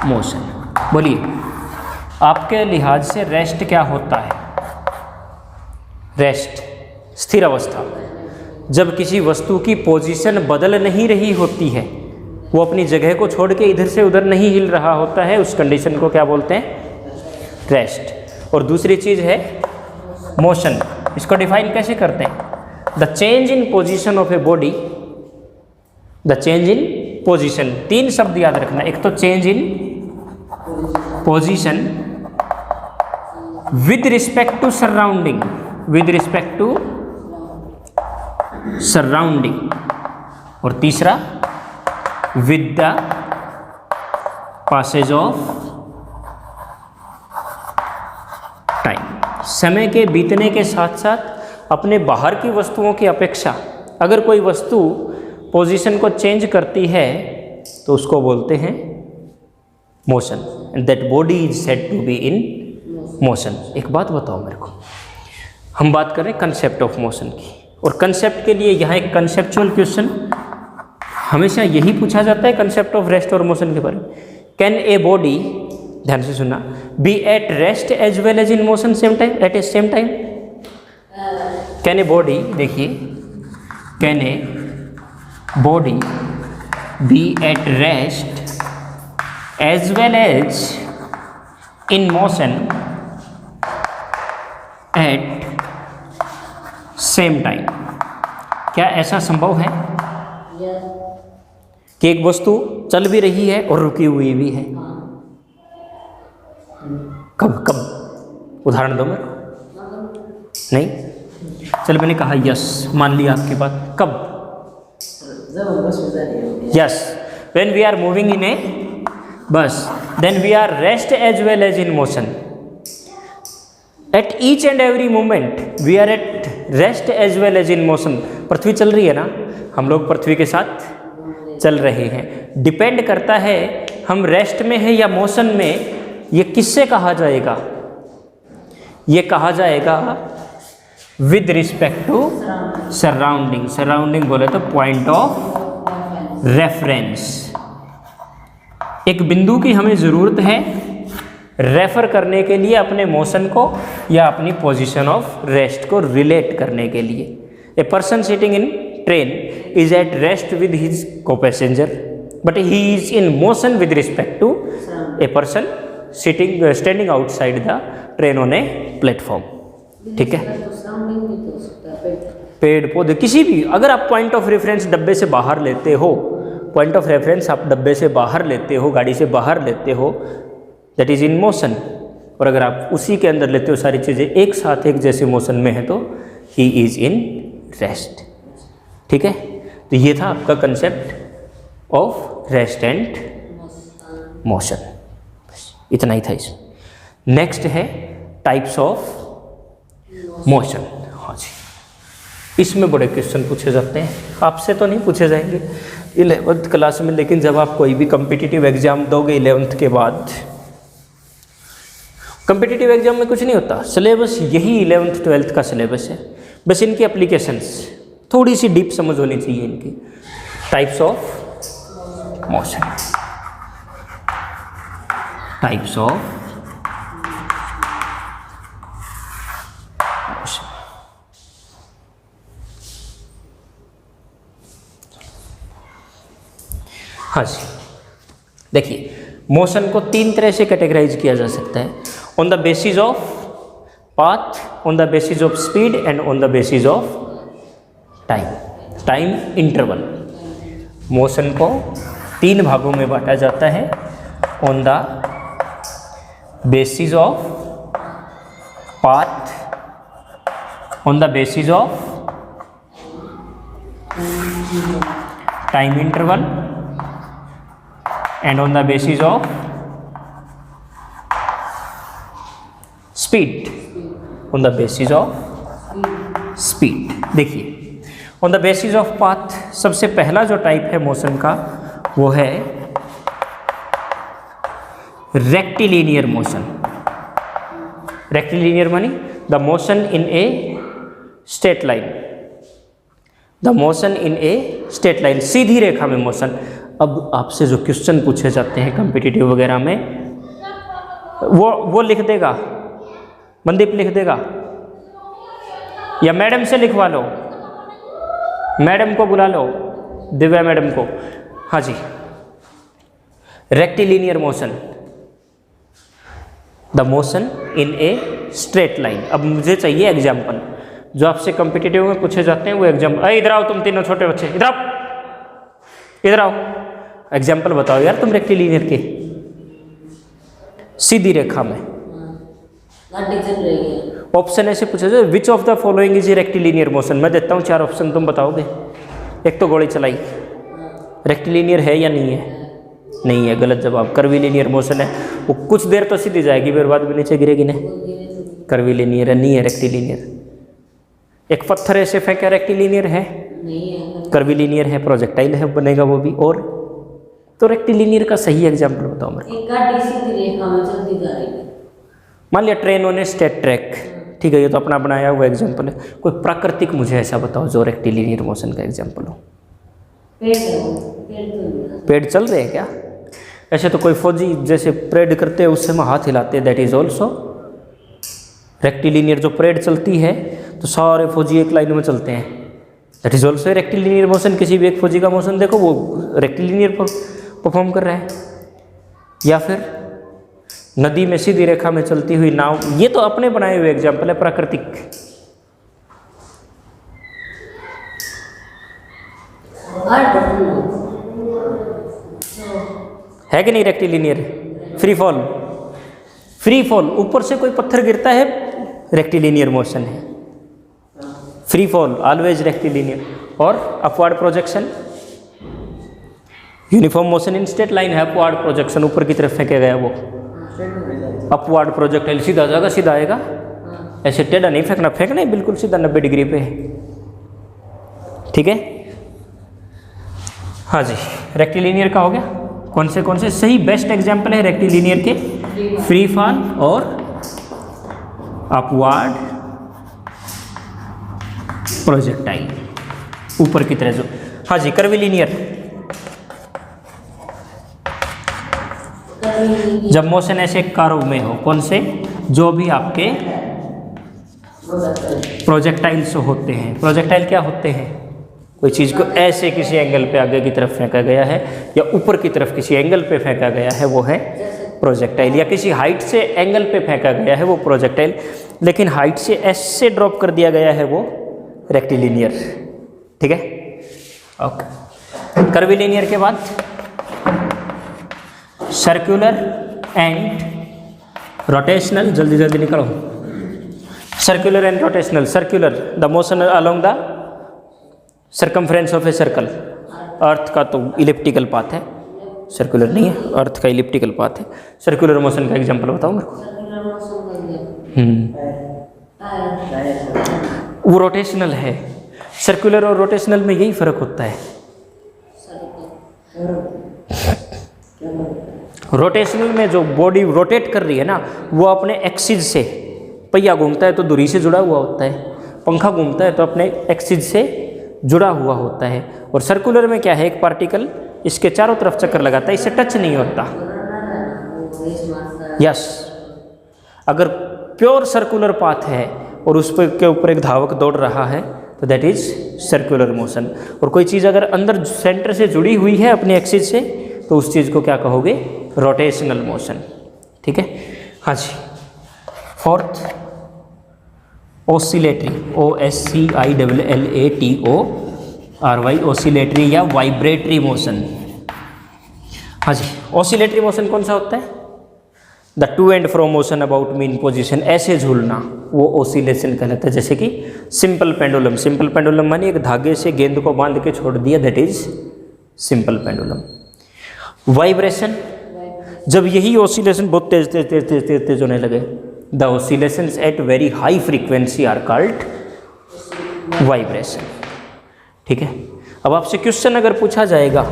Motion. बोलिए, आपके लिहाज से रेस्ट क्या होता है? रेस्ट स्थिर अवस्था, जब किसी वस्तु की पोजीशन बदल नहीं रही होती है, वो अपनी जगह को छोड़ के इधर से उधर नहीं हिल रहा होता है, उस कंडीशन को क्या बोलते हैं? रेस्ट। और दूसरी चीज़ है मोशन। इसको डिफाइन कैसे करते हैं? The change in position of a body, the change in position. तीन शब्द याद रखना, एक तो change in position with respect to surrounding, with respect to surrounding, और तीसरा with the passage of time. समय के बीतने के साथ साथ अपने बाहर की वस्तुओं की अपेक्षा अगर कोई वस्तु पोजीशन को चेंज करती है तो उसको बोलते हैं motion, and that body is said to be in motion. एक बात बताओ मेरे को, हम बात कर रहे हैं कंसेप्ट ऑफ मोशन की, और कंसेप्ट के लिए यहाँ एक कंसेप्चुअल क्वेश्चन हमेशा यही पूछा जाता है कंसेप्ट ऑफ रेस्ट और मोशन के बारे में। कैन ए बॉडी, ध्यान से सुनना, be at rest as well as in motion same time, at a same time? Can a body, देखिए, can a body be at rest as well as in motion at same time? क्या ऐसा संभव है कि एक वस्तु चल भी रही है और रुकी हुई भी है? कब कब उदाहरण दो मेरे को। नहीं, चल मैंने कहा यस, मान लिया आपकी बात। कब? Yes, when we are moving in a bus, then we are rest as well as in motion. At each and every moment we are at rest as well as in motion. पृथ्वी चल रही है ना, हम लोग पृथ्वी के साथ चल रहे हैं। डिपेंड करता है हम रेस्ट में हैं या मोशन में। ये किससे कहा जाएगा? ये कहा जाएगा with respect to surrounding. Surrounding बोले तो पॉइंट ऑफ रेफरेंस। एक बिंदु की हमें ज़रूरत है रेफर करने के लिए अपने मोशन को या अपनी पोजीशन ऑफ रेस्ट को रिलेट करने के लिए। A person sitting in train is at rest with his co passenger, but he is in motion with respect to a person sitting standing outside the train on a platform. ठीक है, पेड़ पौधे, किसी भी, अगर आप पॉइंट ऑफ रेफरेंस डब्बे से बाहर लेते हो, पॉइंट ऑफ रेफरेंस आप डब्बे से बाहर लेते हो, गाड़ी से बाहर लेते हो, दैट इज इन मोशन। और अगर आप उसी के अंदर लेते हो सारी चीज़ें एक साथ एक जैसे मोशन में है तो ही इज इन रेस्ट। ठीक है, तो ये था आपका concept of rest and motion. इतना ही था इसमें। नेक्स्ट है टाइप्स ऑफ मोशन। हाँ जी, इसमें बड़े क्वेश्चन पूछे जाते हैं, आपसे तो नहीं पूछे जाएंगे 11th क्लास में, लेकिन जब आप कोई भी कम्पिटिटिव एग्जाम दोगे 11th के बाद, कम्पिटिटिव एग्जाम में कुछ नहीं होता, सिलेबस यही 11th 12th का सिलेबस है, बस इनकी एप्लीकेशंस थोड़ी सी डीप समझ होनी चाहिए इनकी। Types of motion, types of motion. हाँ जी, देखिए, मोशन को तीन तरह से कैटेगराइज किया जा सकता है, on the basis of path, on the basis of speed and on the basis of time, time interval. Motion को तीन भागों में बांटा जाता है, on the basis of path, on the basis of time interval and on the basis of speed, on the basis of speed. देखिए, on the basis of path सबसे पहला जो टाइप है मोशन का वो है रेक्टिलिनियर मोशन। रेक्टिलिनियर मानी the motion in a straight line, the motion in a straight line, सीधी रेखा में मोशन। अब आपसे जो क्वेश्चन पूछे जाते हैं कॉम्पिटिटिव वगैरह में, वो लिख देगा, मनदीप लिख देगा, या मैडम से लिखवा लो, मैडम को बुला लो, दिव्या मैडम को। हाँ जी, rectilinear motion, the motion in a straight line. अब मुझे चाहिए एग्जाम्पल, जो आपसे कॉम्पिटिटिव में पूछे जाते हैं वो एग्जाम्पल। इधर आओ तुम तीनों छोटे बच्चे, इधर आओ, इधर आओ, एग्जाम्पल बताओ यार तुम रेक्टिलिनियर के। सीधी रेखा में ऑप्शन ऐसे पूछे जाए, which of the following is rectilinear motion. मैं देता हूँ 4 ऑप्शन, तुम बताओगे। एक तो गोली चलाई, रेक्टिलिनियर है या नहीं है? नहीं है, गलत जवाब। कर्वीलिनियर मोशन है, वो कुछ देर तो सीधी जाएगी, फिर बाद में नीचे गिरेगी नहीं। कर्वीलिनियर है, नहीं है रेक्टिलिनियर। एक पत्थर ऐसे फेंका, रेक्टिलिनियर है? कर्वीलिनियर है, प्रोजेक्टाइल है, बनेगा वो भी। और तो रेक्टिलिनियर का सही एग्जाम्पल बताओ मेरे को। मान लिया train on a straight track, ठीक है, ये तो अपना बनाया हुआ एग्जाम्पल है। कोई प्राकृतिक मुझे ऐसा बताओ जो रेक्टिलिनियर मोशन का एग्जाम्पल हो। पेड़ चल रहे हैं क्या? ऐसे तो कोई फौजी जैसे परेड करते हैं उससे में हाथ हिलाते हैं, दैट इज ऑल्सो रेक्टिलिनियर। जो परेड चलती है तो सारे फौजी एक लाइन में चलते हैं, that is also rectilinear motion. किसी भी एक फौजी का मोशन देखो, वो रेक्टिलिनियर परफॉर्म कर रहा है। या फिर नदी में सीधी रेखा में चलती हुई नाव, ये तो अपने बनाए हुए एग्जाम्पल है प्राकृतिक। है कि नहीं rectilinear? Free fall, free fall, ऊपर से कोई पत्थर गिरता है, रेक्टिलिनियर मोशन है। Free fall always rectilinear. और upward projection, uniform motion in straight line है। अपवर्ड प्रोजेक्शन, ऊपर की तरफ फेंका गया वो अपवर्ड प्रोजेक्टाइल, सीधा जाएगा, सीधा आएगा, ऐसे टेढ़ा नहीं फेंकना, फेंकना ही बिल्कुल सीधा 90 डिग्री पे, ठीक है। हाँ जी, रेक्टिलिनियर का हो गया। कौन से सही बेस्ट एग्जाम्पल है रेक्टिलिनियर के? फ्री फॉल और अपवर्ड प्रोजेक्टाइल, ऊपर की तरह जो। हाँ जी, कर्वीलिनियर, जब मोशन ऐसे कर्व में हो। कौन से? जो भी आपके प्रोजेक्टाइल्स होते हैं। प्रोजेक्टाइल क्या होते हैं? कोई चीज़ को ऐसे किसी एंगल पे आगे की तरफ फेंका गया है या ऊपर की तरफ किसी एंगल पे फेंका गया है, वो है प्रोजेक्टाइल। या किसी हाइट से एंगल पे फेंका गया है, वो प्रोजेक्टाइल। लेकिन हाइट से ऐसे ड्रॉप कर दिया गया है, वो रेक्टिलिनियर, ठीक है। ओके, कर्वीलिनियर के बाद सर्कुलर एंड रोटेशनल। जल्दी जल्दी निकलो। Circular and rotational. Circular, the motion along the circumference of a circle. Earth का तो इलिप्टिकल पाथ है, सर्कुलर नहीं है, अर्थ का इलिप्टिकल पाथ है। सर्कुलर मोशन का एग्जांपल बताओ मेरे को। वो रोटेशनल है। सर्कुलर और रोटेशनल में यही फर्क होता है। रोटेशनल में जो बॉडी रोटेट कर रही है ना, वो अपने एक्सिस से, पहिया घूमता है तो धुरी से जुड़ा हुआ होता है, पंखा घूमता है तो अपने एक्सिस से जुड़ा हुआ होता है। और सर्कुलर में क्या है, एक पार्टिकल इसके चारों तरफ चक्कर लगाता है, इससे टच नहीं होता। यस, अगर प्योर सर्कुलर पाथ है और उस पर के ऊपर एक धावक दौड़ रहा है तो दैट इज सर्कुलर मोशन। और कोई चीज़ अगर अंदर सेंटर से जुड़ी हुई है अपने एक्सिस से, तो उस चीज़ को क्या कहोगे? रोटेशनल मोशन, ठीक है। हाँ जी, फोर्थ ओसिलेटरी, OSCILLATORY, ओसिलेटरी या वाइब्रेटरी मोशन। हाँ जी, ओसिलेटरी मोशन कौन सा होता है? The two and fro motion about mean position, ऐसे झूलना, वो ओसिलेशन कहलाता है। जैसे कि सिंपल पेंडुलम। सिंपल पेंडुलम मानी एक धागे से गेंद को बांध के छोड़ दिया, that is simple pendulum. Vibration, जब यही ओसिलेशन बहुत तेज तेज तेज तेज तेज तेज होने लगे, the oscillations at very high frequency are called vibration, ठीक है। अब आपसे क्वेश्चन अगर पूछा जाएगा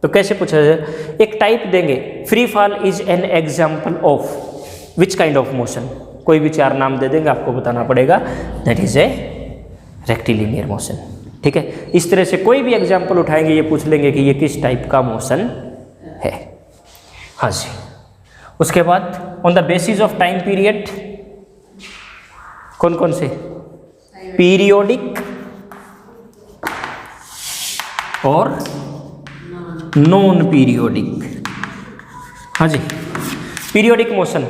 तो कैसे पूछा जाएगा? एक टाइप देंगे, free fall is an example of which kind of motion. कोई भी 4 नाम दे देंगे, आपको बताना पड़ेगा, that is a rectilinear motion, ठीक है, इस तरह से कोई भी एग्जाम्पल उठाएंगे ये पूछ लेंगे कि ये किस टाइप का मोशन है। हाँ जी, उसके बाद on the basis of time period, कौन कौन से? पीरियोडिक और नॉन पीरियोडिक। हाँ जी, periodic motion,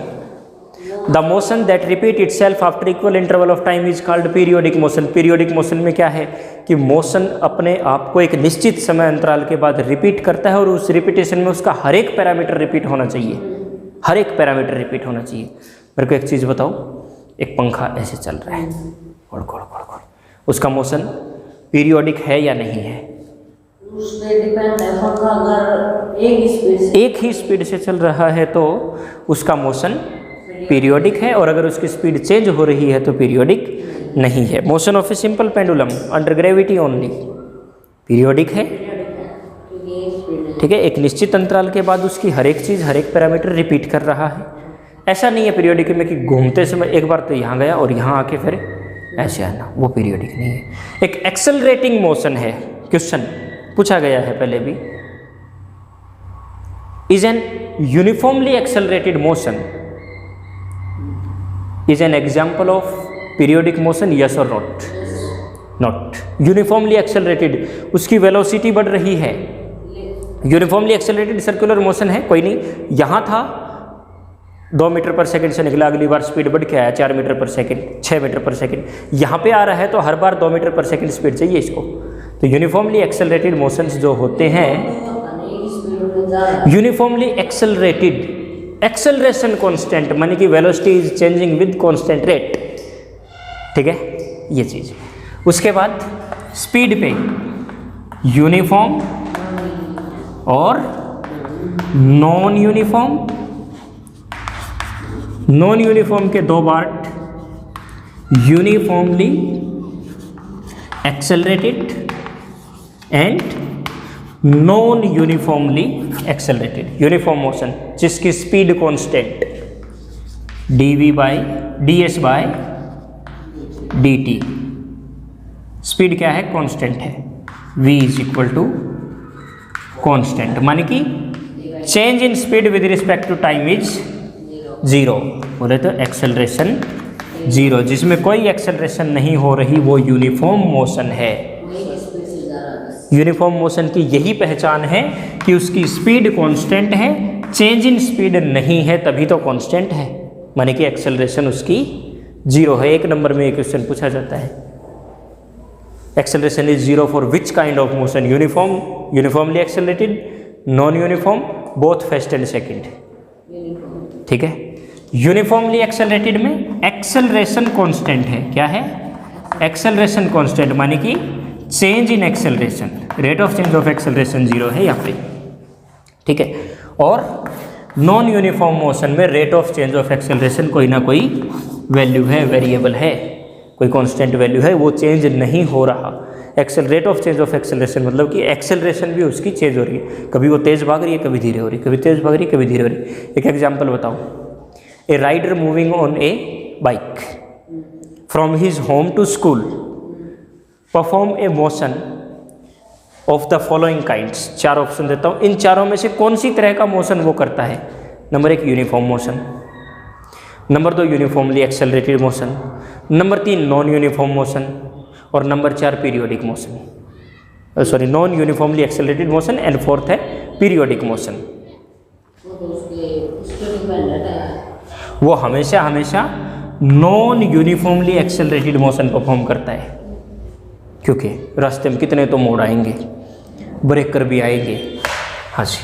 the motion that repeat itself after equal interval of time is called periodic motion. Periodic motion में क्या है कि मोशन अपने आप को एक निश्चित समय अंतराल के बाद रिपीट करता है और उस रिपीटेशन में उसका हर एक पैरामीटर रिपीट होना चाहिए, हर एक पैरामीटर रिपीट होना चाहिए। मेरे को एक चीज़ बताओ, एक पंखा ऐसे चल रहा है, घोड़ घोड़ घोड़ घोड़, उसका मोशन पीरियोडिक है या नहीं है? उस पे डिपेंड है। पंखा अगर एक ही स्पीड से चल रहा है तो उसका मोशन पीरियोडिक है, और अगर उसकी स्पीड चेंज हो रही है तो पीरियोडिक नहीं है। Motion of a simple pendulum under gravity only periodic है, ठीक है, एक निश्चित अंतराल के बाद उसकी हर एक चीज़, हर एक पैरामीटर रिपीट कर रहा है। ऐसा नहीं है पीरियोडिक में कि घूमते समय एक बार तो यहाँ गया और यहाँ आके फिर ऐसे आना, वो पीरियोडिक नहीं है। एक एक्सेलरेटिंग मोशन है, क्वेश्चन पूछा गया है पहले भी, is an uniformly accelerated motion is an example of periodic motion, yes और नॉट? नॉट। यूनिफॉर्मली एक्सेलरेटेड, उसकी वेलोसिटी बढ़ रही है, यूनिफॉर्मली एक्सेलरेटेड सर्कुलर मोशन है, कोई नहीं, यहाँ था 2 मीटर पर सेकंड से निकला, अगली बार स्पीड बढ़ के आया 4 मीटर पर सेकंड, 6 मीटर पर सेकंड, यहाँ पे आ रहा है तो हर बार 2 मीटर पर सेकंड स्पीड चाहिए इसको। तो यूनिफॉर्मली एक्सेलरेटेड मोशंस जो होते हैं, यूनिफॉर्मली एक्सेलरेटेड, एक्सेलरेशन कांस्टेंट माने कि velocity is changing with constant rate, ठीक है, ये चीज़। उसके बाद स्पीड पे यूनिफॉर्म और नॉन यूनिफॉर्म, नॉन यूनिफॉर्म के 2 part, uniformly accelerated and non uniformly accelerated. Uniform motion जिसकी speed constant ds by dt, speed क्या है? कांस्टेंट है, v is equal to constant, माने कि change in speed with respect to time is 0, बोले तो acceleration 0, जिसमें कोई एक्सेलरेशन नहीं हो रही वो यूनिफॉर्म मोशन है। यूनिफॉर्म मोशन की यही पहचान है कि उसकी स्पीड कांस्टेंट है, चेंज इन स्पीड नहीं है, तभी तो कांस्टेंट है, माने कि एक्सेलरेशन उसकी 0 है। 1 नंबर में एक क्वेश्चन पूछा जाता है, acceleration is 0 for which kind of motion? Uniform, uniformly accelerated, non uniform, both first and second, ठीक है। यूनिफॉर्मली एक्सेलरेटेड में एक्सेलरेशन कांस्टेंट है, क्या है? एक्सेलरेशन कांस्टेंट, माने कि change in acceleration, rate of change of acceleration 0 है यहाँ पे, ठीक है। और नॉन यूनिफॉर्म मोशन में rate of change of acceleration कोई ना कोई वैल्यू है, वेरिएबल है, कोई कांस्टेंट वैल्यू है, वो चेंज नहीं हो रहा। Rate of change of acceleration मतलब कि एक्सेलरेशन भी उसकी चेंज हो रही है, कभी वो तेज़ भाग रही है, कभी धीरे हो रही है, कभी तेज़ भाग रही है, कभी धीरे हो रही है। एक एग्जाम्पल बताओ, a rider moving on a bike from his home to school perform a motion of the following kinds. 4 option देता हूँ, इन चारों में से कौन सी तरह का मोशन वो करता है? Number 1 uniform motion, number 2 uniformly accelerated motion, number 3 non uniform motion, और number 4 periodic motion, sorry non uniformly accelerated motion, and 4th है पीरियोडिक मोशन। वो हमेशा हमेशा non uniformly accelerated motion perform करता है, क्योंकि रास्ते में कितने तो मोड़ आएंगे, ब्रेक कर भी आएंगे। हाँ जी,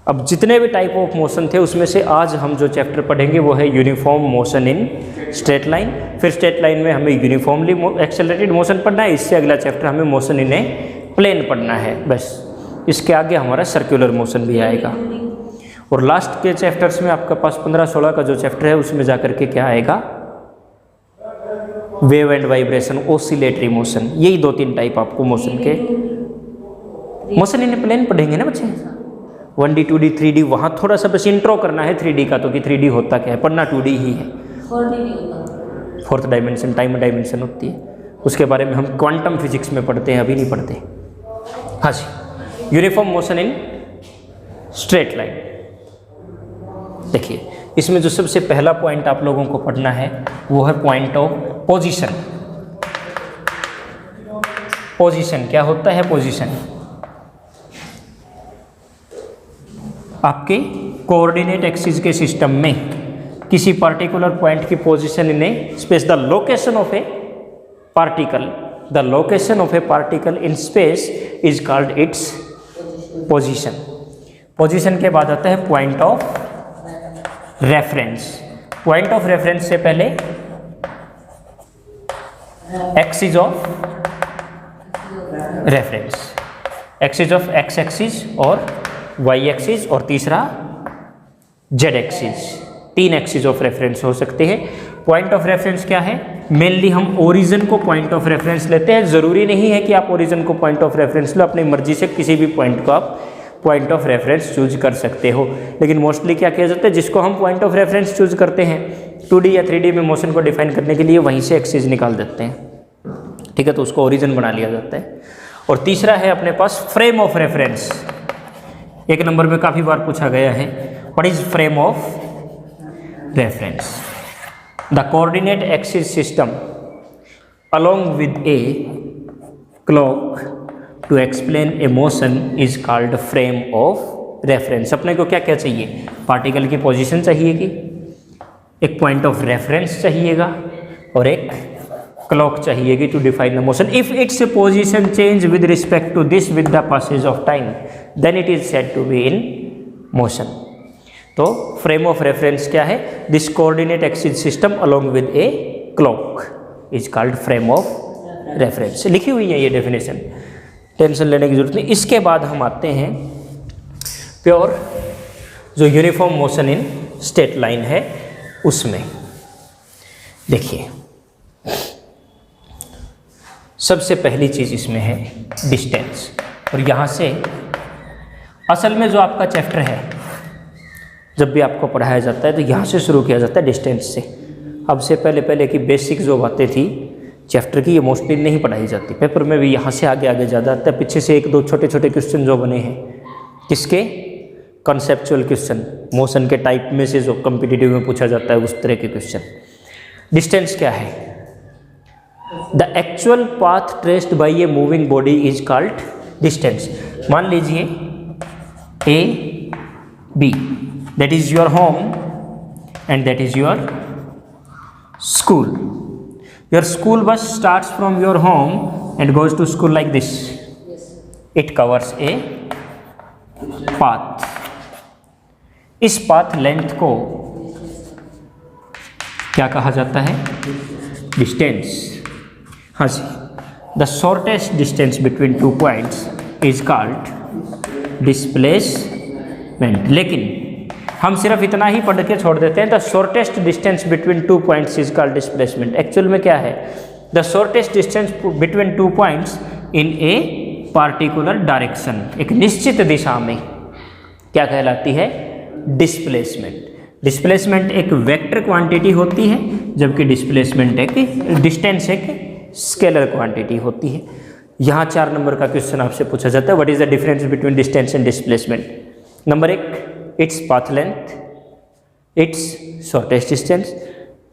अब जितने भी टाइप ऑफ मोशन थे उसमें से आज हम जो चैप्टर पढ़ेंगे वो है uniform motion in straight line. फिर स्ट्रेट लाइन में हमें यूनिफॉर्मली एक्सेलरेटेड मोशन पढ़ना है, इससे अगला चैप्टर हमें मोशन इन ए प्लेन पढ़ना है, बस इसके आगे हमारा सर्कुलर मोशन भी आएगा। और लास्ट के चैप्टर्स में आपका पास 15-16 का जो चैप्टर है उसमें जाकर के क्या आएगा? Wave and vibration, oscillatory motion, यही 2-3 टाइप आपको मोशन के, मोशन इन प्लेन पढ़ेंगे ना बच्चे। 1D 2D 3D वहाँ थोड़ा सा बस इंट्रो करना है 3D का, तो कि 3D होता क्या है, पढ़ना 2D ही है। 4th डायमेंशन टाइम डायमेंशन होती है, उसके बारे में हम क्वांटम फिजिक्स में पढ़ते हैं, अभी नहीं पढ़ते। हाँ जी, uniform motion in straight line. देखिए इसमें जो सबसे पहला पॉइंट आप लोगों को पढ़ना है वो है पॉइंट ऑफ पोजीशन। पोजीशन क्या होता है? पोजीशन आपके कोऑर्डिनेट एक्सिस के सिस्टम में किसी पार्टिकुलर पॉइंट की position in A space, the location of A particle, the location of A particle in space is called its position. Position के बाद आता है point of reference. Point of reference से पहले axis of reference, axis of x axis और Y axis, और तीसरा Z axis. 3 axis of reference हो सकते हैं। पॉइंट ऑफ रेफरेंस क्या है? मेनली हम ओरिजिन को पॉइंट ऑफ रेफरेंस लेते हैं। ज़रूरी नहीं है कि आप ओरिजिन को पॉइंट ऑफ रेफरेंस लो, अपनी मर्जी से किसी भी पॉइंट को आप पॉइंट ऑफ रेफरेंस चूज कर सकते हो। लेकिन मोस्टली क्या किया जाता है, जिसको हम पॉइंट ऑफ रेफरेंस चूज करते हैं 2D या 3D में मोशन को डिफाइन करने के लिए, वहीं से एक्सिस निकाल देते हैं। ठीक है, तो उसको ओरिजिन बना लिया जाता है। और तीसरा है अपने पास फ्रेम ऑफ रेफरेंस। 1 नंबर में काफ़ी बार पूछा गया है, what is frame of reference? The coordinate axis system along with a clock to explain a motion is called frame of reference। अपने को क्या क्या चाहिए? पार्टिकल की पोजीशन चाहिएगी, एक पॉइंट ऑफ रेफरेंस चाहिएगा और एक क्लॉक चाहिएगी to define the motion. If its position change with respect to this with the passage of time then it is said to be in motion. तो frame of reference क्या है? This coordinate axis system along with a clock is called frame of reference. लिखी हुई है ये definition, tension लेने की जरूरत नहीं। इसके बाद हम आते हैं प्योर जो uniform motion in straight line है उसमें। देखिए सबसे पहली चीज़ इसमें है डिस्टेंस। और यहाँ से असल में जो आपका चैप्टर है, जब भी आपको पढ़ाया जाता है तो यहाँ से शुरू किया जाता है डिस्टेंस से। अब से पहले की बेसिक जो बातें थी चैप्टर की, ये मोस्टली नहीं पढ़ाई जाती। पेपर में भी यहाँ से आगे आगे ज़्यादा आता है। पीछे से 1-2 छोटे छोटे क्वेश्चन जो बने हैं, किसके? कॉन्सेप्चुअल क्वेश्चन, मोशन के टाइप में से जो कॉम्पिटिटिव में पूछा जाता है उस तरह के क्वेश्चन। डिस्टेंस क्या है? The actual path traced by a moving body is called distance. मान लीजिए A, B, that is your home and that is your school. Your school bus starts from your home and goes to school like this. It covers a path. इस path length को क्या कहा जाता है? Distance. हाँ जी, the shortest distance between 2 points is called displacement. लेकिन हम सिर्फ इतना ही पढ़ के छोड़ देते हैं, the shortest distance between 2 points is called displacement. Actual में क्या है? The shortest distance between 2 points in a particular direction, एक निश्चित दिशा में क्या कहलाती है? डिस्प्लेसमेंट। डिस्प्लेसमेंट एक वेक्टर क्वांटिटी होती है, जबकि डिस्प्लेसमेंट एक डिस्टेंस एक स्केलर क्वांटिटी होती है। यहाँ 4 नंबर का क्वेश्चन आपसे पूछा जाता है, what is the difference between distance and displacement? Number 1, its path length, it's shortest distance,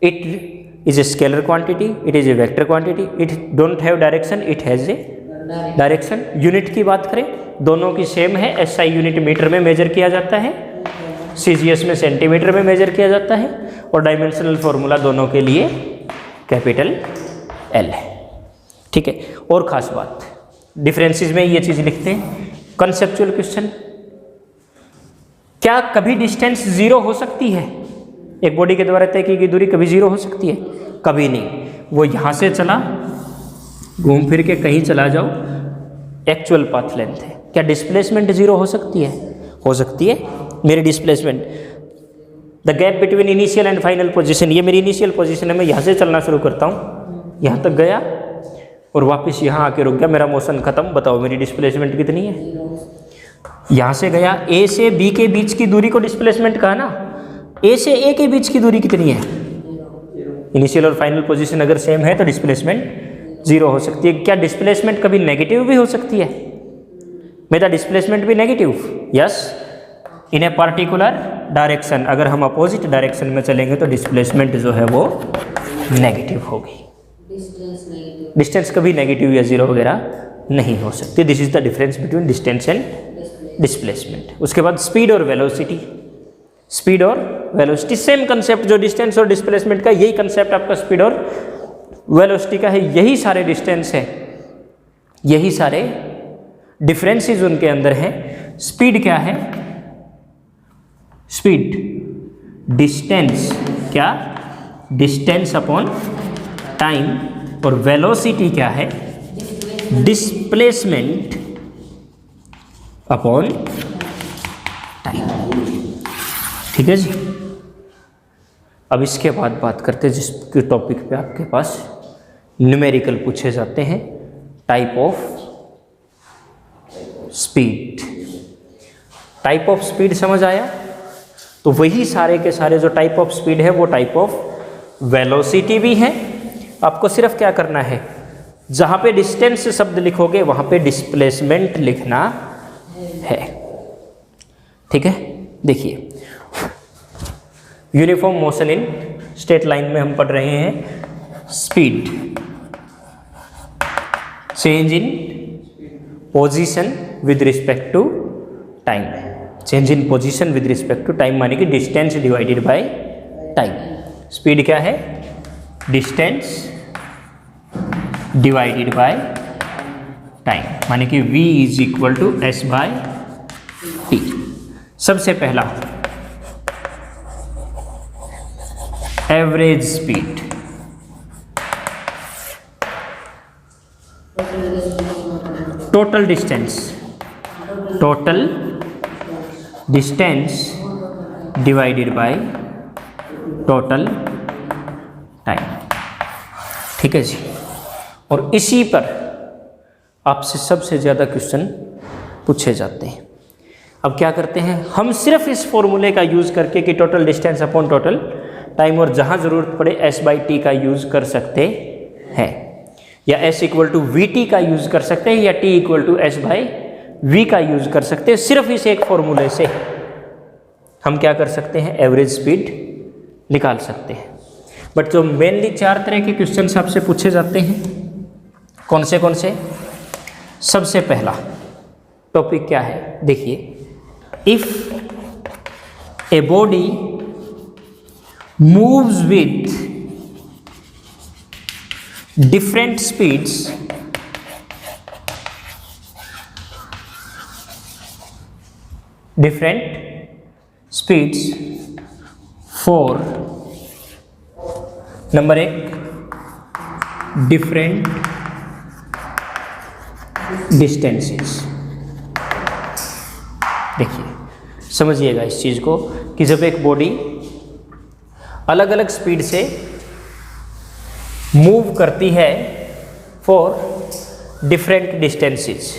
it is a scalar quantity, it is a vector quantity, it don't have direction, it has a direction. Unit की बात करें, दोनों की same है। SI unit metre में major किया जाता है, CGS में सेंटीमीटर में मेजर किया जाता है, और डायमेंशनल फॉर्मूला दोनों के लिए कैपिटल L है। ठीक है, और ख़ास बात डिफरेंसेस में ये चीज़ लिखते हैं। कंसेप्चुअल क्वेश्चन, क्या कभी डिस्टेंस 0 हो सकती है? एक बॉडी के द्वारा तय की गई दूरी कभी 0 हो सकती है? कभी नहीं। वो यहाँ से चला, घूम फिर के कहीं चला जाओ, एक्चुअल पाथ लेंथ है। क्या डिस्प्लेसमेंट 0 हो सकती है? हो सकती है। मेरी displacement, the gap between initial and final position, ये मेरी इनिशियल पोजीशन है। मैं यहाँ से चलना शुरू करता हूँ, यहाँ तक गया और वापस यहाँ आके रुक गया, मेरा मोशन खत्म। बताओ मेरी डिस्प्लेसमेंट कितनी है? यहाँ से गया, A से B के बीच की दूरी को डिस्प्लेसमेंट कहा ना। A से A के बीच की दूरी कितनी है? इनिशियल और फाइनल पोजीशन अगर सेम है तो डिस्प्लेसमेंट 0 हो सकती है। क्या डिस्प्लेसमेंट कभी नेगेटिव भी हो सकती है? मे द डिस्प्लेसमेंट भी negative? Yes, in a particular direction. अगर हम अपोजिट डायरेक्शन में चलेंगे तो डिस्प्लेसमेंट जो है वो नेगेटिव होगी। डिस्टेंस कभी नेगेटिव या 0 वगैरह नहीं हो सकती। This is the difference between distance and displacement. उसके बाद स्पीड और वेलोसिटी। स्पीड और वेलोसिटी सेम कंसेप्ट, जो डिस्टेंस और डिस्प्लेसमेंट का, यही कंसेप्ट आपका स्पीड और वेलोसिटी का है। यही सारे डिस्टेंस है, यही सारे डिफरेंसेस उनके अंदर हैं। स्पीड क्या है? स्पीड डिस्टेंस, क्या? Distance upon time. और वेलोसिटी क्या है? Displacement upon time. ठीक है जी। अब इसके बाद बात करते हैं जिसके टॉपिक पे आपके पास न्यूमेरिकल पूछे जाते हैं, type of speed. Type of speed समझ आया? तो वही सारे के सारे जो टाइप ऑफ स्पीड है वो टाइप ऑफ वेलोसिटी भी है। आपको सिर्फ क्या करना है, जहाँ पे डिस्टेंस शब्द लिखोगे वहाँ पे डिस्प्लेसमेंट लिखना है। ठीक है, देखिए uniform motion in straight line में हम पढ़ रहे हैं। Speed, change in position with respect to time. Change in position with respect to time माने कि distance divided by time. Speed क्या है? डिस्टेंस डिवाइडेड बाय टाइम, माने कि v is equal to S by T. सबसे पहला average speed. Total distance, total distance divided by total time. ठीक है जी। और इसी पर आपसे सबसे ज़्यादा क्वेश्चन पूछे जाते हैं। अब क्या करते हैं हम, सिर्फ इस फॉर्मूले का यूज़ करके कि total distance upon total time, और जहाँ ज़रूरत पड़े एस बाई टी का यूज़ कर सकते हैं, या S equal to V T का यूज़ कर सकते हैं, या T equal to S by V का यूज़ कर सकते हैं। सिर्फ इस एक फॉर्मूले से हम क्या कर सकते हैं, एवरेज स्पीड निकाल सकते हैं। बट जो मेनली 4 तरह के क्वेश्चन आपसे पूछे जाते हैं, कौन से? सबसे पहला टॉपिक क्या है, देखिए, if a body moves with different speeds for number 1 different distances. देखिए समझिएगा इस चीज़ को कि जब एक बॉडी अलग अलग स्पीड से मूव करती है फॉर डिफरेंट डिस्टेंसेस।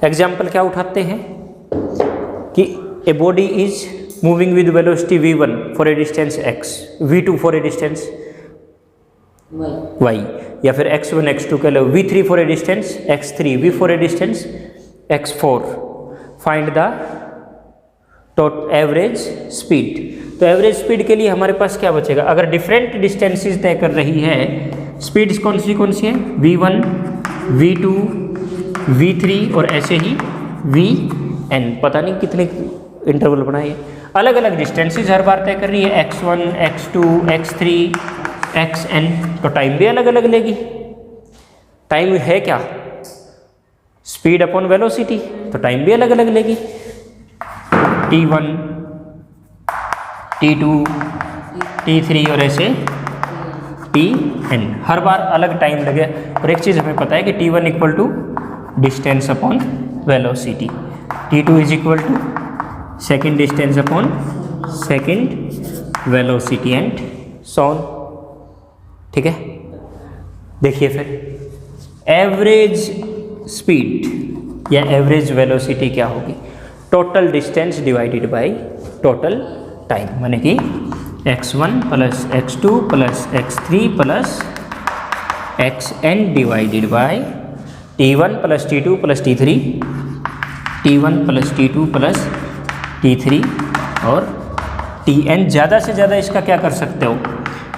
एग्जाम्पल क्या उठाते हैं कि a body is moving with velocity v1 for a distance x, v2 for a distance y, या फिर x1 x2 कह लो, v3 for a distance x3, v for a distance x4। Find the average speed. तो average speed के लिए हमारे पास क्या बचेगा, अगर डिफरेंट डिस्टेंसेस तय कर रही है, स्पीड्स कौन सी है, v1, v2, v3 और ऐसे ही vn, पता नहीं कितने इंटरवल बनाए, अलग अलग डिस्टेंसेस हर बार तय कर रही है, x1, x2, x3, xn। तो टाइम भी अलग अलग लेगी। टाइम है क्या, स्पीड अपॉन वेलोसिटी, तो टाइम भी अलग अलग लेगी। t1, t2, t3 और ऐसे tn, हर बार अलग टाइम लगे। और एक चीज़ हमें पता है कि t1 equal to distance upon velocity, t2 is equal to second distance upon second velocity and so on. ठीक है, देखिए फिर एवरेज स्पीड या एवरेज वेलोसिटी क्या होगी, total distance divided by total time, माने कि x1 plus x2 plus x3 plus xn divided by t1 plus t2 plus t3, t1 plus t2 plus t3 और tn। ज़्यादा से ज़्यादा इसका क्या कर सकते हो,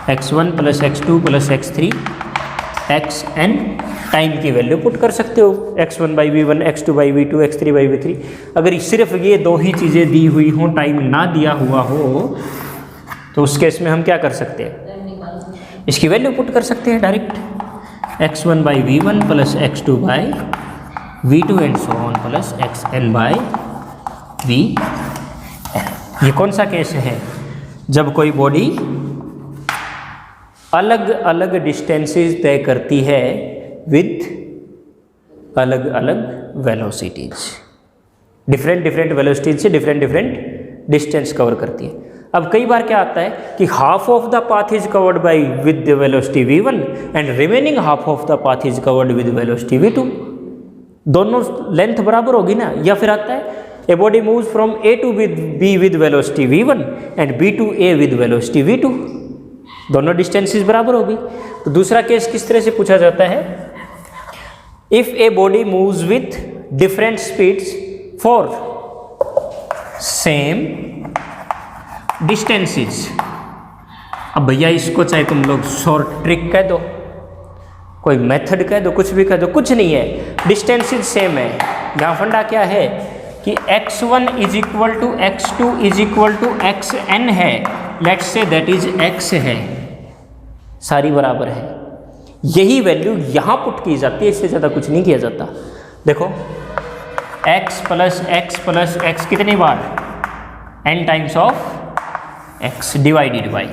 x1 plus x2 plus x3 xn time की वैल्यू पुट कर सकते हो, x1 by v1, x2 by v2, x3 by v3। अगर सिर्फ ये दो ही चीज़ें दी हुई हों, टाइम ना दिया हुआ हो, तो उस केस में हम क्या कर सकते हैं, इसकी वैल्यू पुट कर सकते हैं direct, x1 by v1 plus x2 by v2 and so on plus xn by vn। ये कौन सा केस है, जब कोई बॉडी अलग अलग डिस्टेंसेस तय करती है विद अलग अलग वेलोसिटीज, डिफरेंट वेलोसिटीज से डिफरेंट डिस्टेंस कवर करती है। अब कई बार क्या आता है कि half of the path is covered by with the velocity v1 and remaining half of the path is covered with velocity v2, दोनों लेंथ बराबर होगी ना। या फिर आता है a body moves from a to b with velocity v1 and b to a with velocity v2, दोनों distances बराबर होगी। तो दूसरा केस किस तरह से पूछा जाता है, if a body moves with different speeds for same distances. अब भैया इसको चाहे तुम लोग शॉर्ट ट्रिक कह दो, कोई मेथड कह दो, कुछ भी कह दो, कुछ नहीं है, डिस्टेंसेस सेम है। यहाँ फंडा क्या है कि x1 is equal to x2 is equal to xn है, let's say that is x है, सारी बराबर है। यही वैल्यू यहाँ पुट की जाती है, इससे ज़्यादा कुछ नहीं किया जाता। देखो x प्लस x कितनी बार, n times of x divided by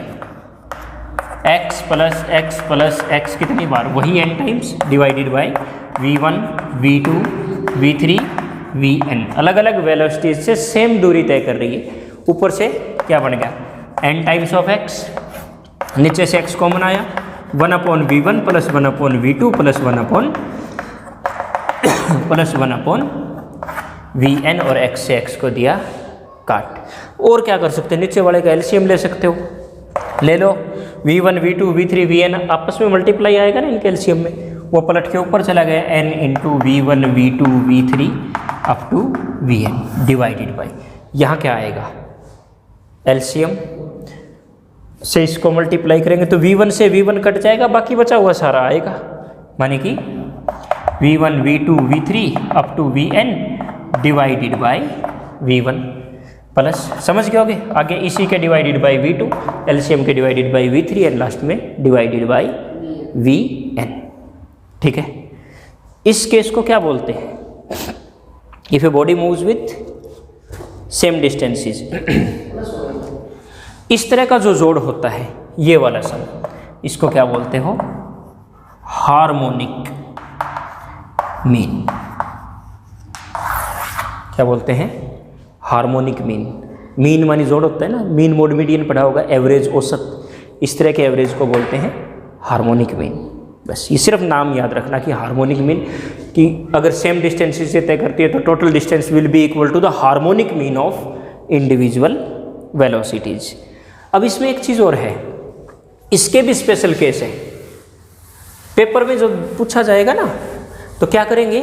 x plus x कितनी बार, वही n times divided by v1 v2 v3 vn। अलग अलग वेलोसिटीज से सेम दूरी तय कर रही है। ऊपर से क्या बन गया, n टाइम्स ऑफ x, नीचे से x कॉमन आया, 1/v1 plus 1/v2 plus 1/vn और x से x को दिया काट। और क्या कर सकते हैं, नीचे वाले का एलसीएम ले सकते हो, ले लो v1 v2 v3 vn, आपस में मल्टीप्लाई आएगा ना इनके एलसीएम में, वो पलट के ऊपर चला गया, n into v1 v2 v3 up to vn divided by, यहाँ क्या आएगा, एलसीएम से इसको मल्टीप्लाई करेंगे तो v1 से v1 कट जाएगा, बाकी बचा हुआ सारा आएगा, माने कि v1 v2 v3 up to vn divided by v1 plus, समझ गए होगे, आगे इसी के डिवाइडेड बाई v2, एलसीएम के divided by v3 and last में डिवाइडेड बाई vn। ठीक है, इस केस को क्या बोलते हैं, if a body moves with same distances. इस तरह का जो जोड़ होता है, ये वाला सब, इसको क्या बोलते हो, हार्मोनिक मीन। क्या बोलते हैं, हार्मोनिक मीन। मीन मानी जोड़ होता है ना, मीन मोड मीडियन पढ़ा होगा, एवरेज औसत, इस तरह के एवरेज को बोलते हैं हार्मोनिक मीन। बस ये सिर्फ नाम याद रखना कि हार्मोनिक मीन, कि अगर सेम डिस्टेंस से तय करती है तो total distance will be equal to the harmonic mean of individual velocities. अब इसमें एक चीज़ और है, इसके भी स्पेशल केस है, पेपर में जो पूछा जाएगा ना, तो क्या करेंगे,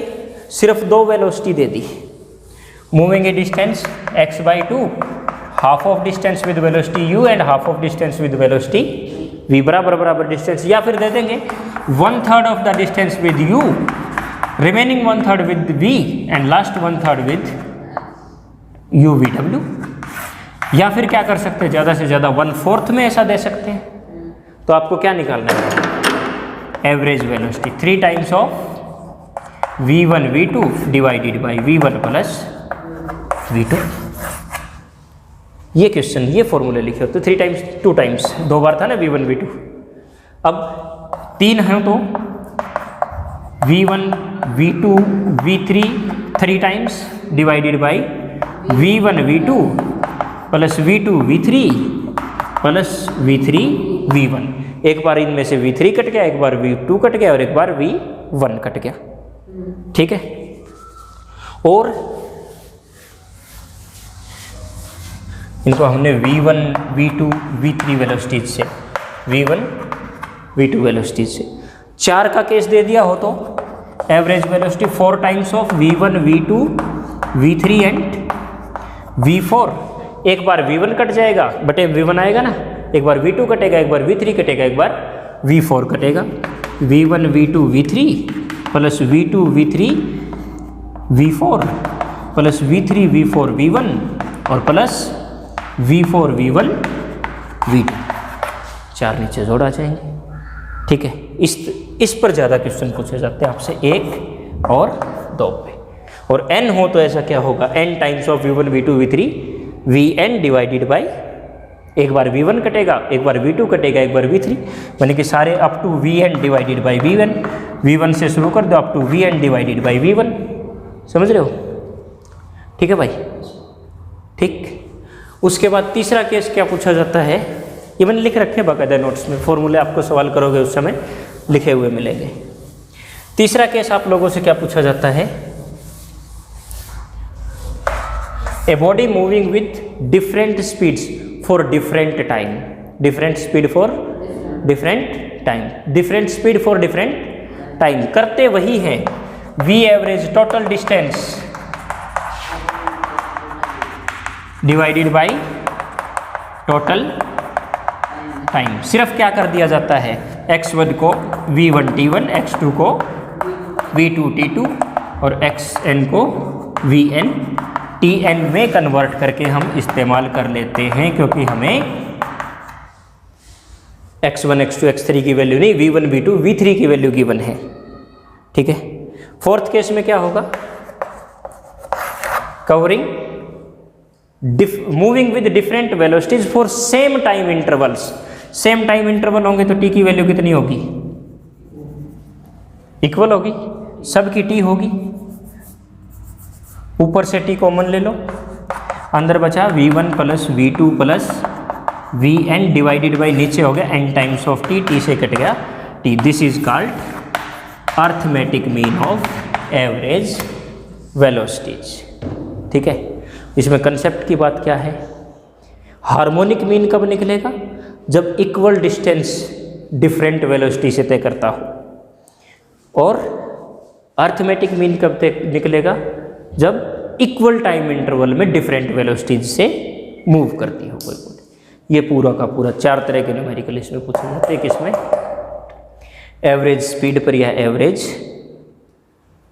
सिर्फ दो velocity they the, moving A distance x/2, half of distance with velocity u and half of distance with velocity v, बराबर डिस्टेंस, या फिर दे देंगे 1/3 of the distance with u, remaining 1/3 with v and last 1/3 with u v w। या फिर क्या कर सकते हैं, ज़्यादा से ज़्यादा 1/4 में ऐसा दे सकते हैं। तो आपको क्या निकालना है, average velocity 3 times of v1 v2 divided by v1 plus v2। ये क्वेश्चन, ये फॉर्मूले लिखे हो तो 3 टाइम्स 2 टाइम्स, 2 बार था ना v1 v2, अब 3 हैं तो v1 v2 v3 3 times divided by v1 v2 plus v2 v3 plus v3 v1। एक बार इनमें से v3 कट गया, एक बार v2 कट गया और एक बार v1 कट गया। ठीक है, और इनको हमने V1, V2, V3 वेलोसिटीज से, V1, V2 वेलोसिटीज से 4 का केस दे दिया हो तो average velocity 4 times of V1, V2, V3 and V4। एक बार V1 कट जाएगा बटे V1 आएगा ना, एक बार V2 कटेगा, एक बार V3 कटेगा, एक बार V4 कटेगा। V1, V2, V3 plus V2, V3, V4 plus V3, V4, V1 और प्लस V4, V1, V2, 4 नीचे जोड़ आ जाएंगे। ठीक है, इस पर ज़्यादा क्वेश्चन पूछे जाते हैं आपसे 1 और 2 पे। और n हो तो ऐसा क्या होगा, n times of V1, V2, V3, Vn divided by, एक बार V1 कटेगा, एक बार V2 कटेगा, एक बार V3, यानी कि सारे up to Vn divided by V1। V1 से शुरू कर दो up to Vn divided by V1। समझ रहे हो? ठीक है भाई, ठीक। उसके बाद तीसरा केस क्या पूछा जाता है, ये मैंने लिख रखे बाकायदा नोट्स में, फॉर्मूले आपको सवाल करोगे उस समय लिखे हुए मिलेंगे। तीसरा केस आप लोगों से क्या पूछा जाता है, a body moving with different speeds for different time, different speed for different time, different speed for different time, करते वही है V average total distance divided by total time. सिर्फ क्या कर दिया जाता है, x1 को v1 t1, x2 को v2 t2 और xn को vn tn में कन्वर्ट करके हम इस्तेमाल कर लेते हैं, क्योंकि हमें x1, x2, x3 की वैल्यू नहीं, v1, v2, v3 की वैल्यू गिवन है। ठीक है, फोर्थ केस में क्या होगा, covering moving with different velocities for same time intervals. Same time interval होंगे तो टी की वैल्यू कितनी होगी, इक्वल होगी, सबकी टी होगी। ऊपर से टी कॉमन ले लो, अंदर बचा v1 plus v2 plus vn divided by नीचे हो गया n times of T, T से कट गया T. This is called arithmetic mean of average velocities. ठीक है, इसमें कंसेप्ट की बात क्या है, हार्मोनिक मीन कब निकलेगा, जब इक्वल डिस्टेंस डिफरेंट वेलोसिटी से तय करता हो, और अर्थमेटिक मीन कब तक निकलेगा, जब इक्वल टाइम इंटरवल में डिफरेंट वेलोसिटीज से मूव करती हो कोई बॉडी। ये पूरा का पूरा 4 तरह के न्यूमेरिकल इसमें पूछे जाते हैं, किसमें, एवरेज स्पीड पर या एवरेज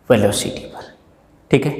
वेलोसिटी पर। ठीक है।